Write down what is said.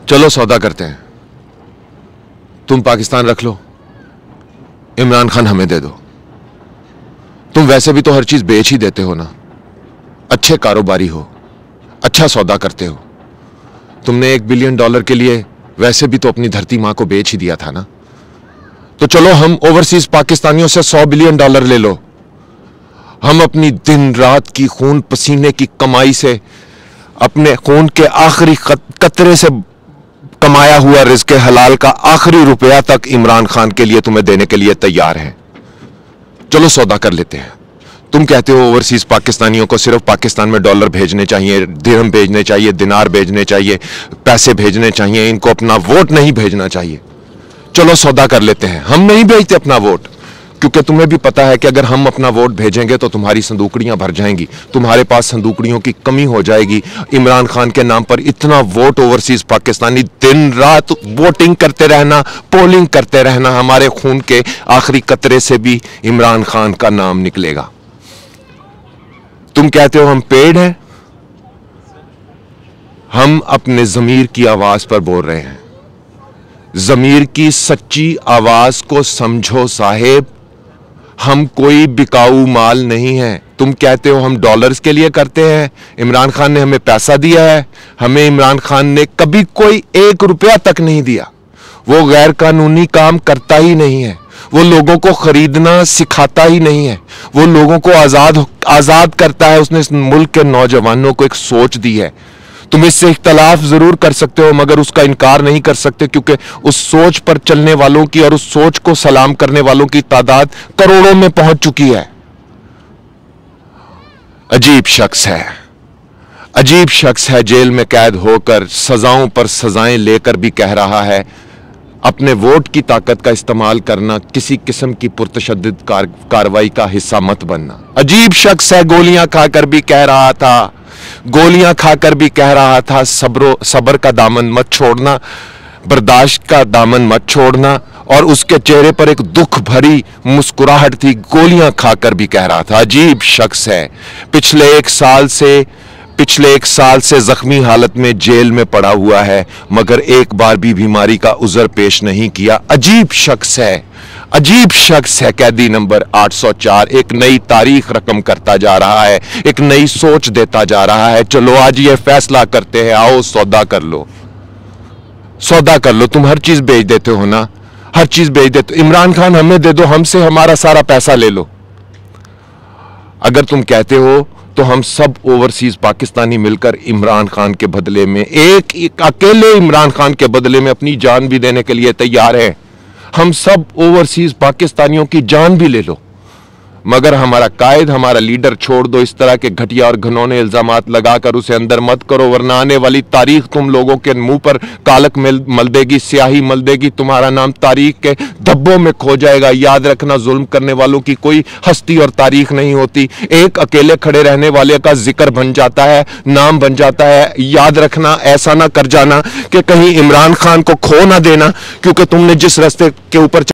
चलो सौदा करते हैं। तुम पाकिस्तान रख लो, इमरान खान हमें दे दो। तुम वैसे भी तो हर चीज बेच ही देते हो ना, अच्छे कारोबारी हो, अच्छा सौदा करते हो। तुमने $1 बिलियन के लिए वैसे भी तो अपनी धरती मां को बेच ही दिया था ना। तो चलो हम ओवरसीज पाकिस्तानियों से $100 बिलियन ले लो। हम अपनी दिन रात की खून पसीने की कमाई से, अपने खून के आखिरी कतरे से कमाया हुआ रिज़्क़ हलाल का आखिरी रुपया तक इमरान खान के लिए तुम्हें देने के लिए तैयार हैं। चलो सौदा कर लेते हैं। तुम कहते हो ओवरसीज पाकिस्तानियों को सिर्फ पाकिस्तान में डॉलर भेजने चाहिए, दिरहम भेजने चाहिए, दिनार भेजने चाहिए, पैसे भेजने चाहिए, इनको अपना वोट नहीं भेजना चाहिए। चलो सौदा कर लेते हैं। हम नहीं भेजते अपना वोट, क्योंकि तुम्हें भी पता है कि अगर हम अपना वोट भेजेंगे तो तुम्हारी संदूकड़ियां भर जाएंगी, तुम्हारे पास संदूकड़ियों की कमी हो जाएगी। इमरान खान के नाम पर इतना वोट ओवरसीज पाकिस्तानी दिन रात वोटिंग करते रहना, पोलिंग करते रहना, हमारे खून के आखिरी कतरे से भी इमरान खान का नाम निकलेगा। तुम कहते हो हम पेड़ हैं, हम अपने जमीर की आवाज पर बोल रहे हैं। जमीर की सच्ची आवाज को समझो साहेब, हम कोई बिकाऊ माल नहीं है। तुम कहते हो हम डॉलर्स के लिए करते हैं, इमरान खान ने हमें पैसा दिया है। हमें इमरान खान ने कभी कोई $1 तक नहीं दिया। वो गैर कानूनी काम करता ही नहीं है, वो लोगों को खरीदना सिखाता ही नहीं है, वो लोगों को आजाद करता है। उसने इस मुल्क के नौजवानों को एक सोच दी है। तुम इससे इख्तलाफ जरूर कर सकते हो, मगर उसका इनकार नहीं कर सकते, क्योंकि उस सोच पर चलने वालों की और उस सोच को सलाम करने वालों की तादाद करोड़ों में पहुंच चुकी है। अजीब शख्स है, अजीब शख्स है। जेल में कैद होकर सजाओं पर सजाएं लेकर भी कह रहा है अपने वोट की ताकत का इस्तेमाल करना, किसी किस्म की पुरतशद्दिद कार्रवाई का हिस्सा मत बनना। अजीब शख्स है। गोलियां खाकर भी कह रहा था, गोलियां खाकर भी कह रहा था सब्र का दामन मत छोड़ना, बर्दाश्त का दामन मत छोड़ना। और उसके चेहरे पर एक दुख भरी मुस्कुराहट थी, गोलियां खाकर भी कह रहा था। अजीब शख्स है। पिछले एक साल से जख्मी हालत में जेल में पड़ा हुआ है, मगर एक बार भी बीमारी का उज़र पेश नहीं किया। अजीब शख्स है, अजीब शख्स है। कैदी नंबर 804 एक नई तारीख रकम करता जा रहा है, एक नई सोच देता जा रहा है। चलो आज ये फैसला करते हैं, आओ सौदा कर लो, सौदा कर लो। तुम हर चीज बेच देते हो ना, हर चीज बेच देते। इमरान खान हमें दे दो, हमसे हमारा सारा पैसा ले लो। अगर तुम कहते हो तो हम सब ओवरसीज पाकिस्तानी मिलकर इमरान खान के बदले में, एक अकेले इमरान खान के बदले में अपनी जान भी देने के लिए तैयार हैं। हम सब ओवरसीज पाकिस्तानियों की जान भी ले लो, मगर हमारा कायद, हमारा लीडर छोड़ दो। इस तरह के घटिया और घिनौने इल्जामात लगाकर उसे अंदर मत करो, वरना आने वाली तारीख तुम लोगों के मुंह पर कालक मल देगी, स्याही मल देगी। तुम्हारा नाम तारीख के धब्बों में खो जाएगा। याद रखना, जुल्म करने वालों की कोई हस्ती और तारीख नहीं होती। एक अकेले खड़े रहने वाले का जिक्र बन जाता है, नाम बन जाता है। याद रखना, ऐसा ना कर जाना कि कहीं इमरान खान को खो ना देना, क्योंकि तुमने जिस रास्ते के ऊपर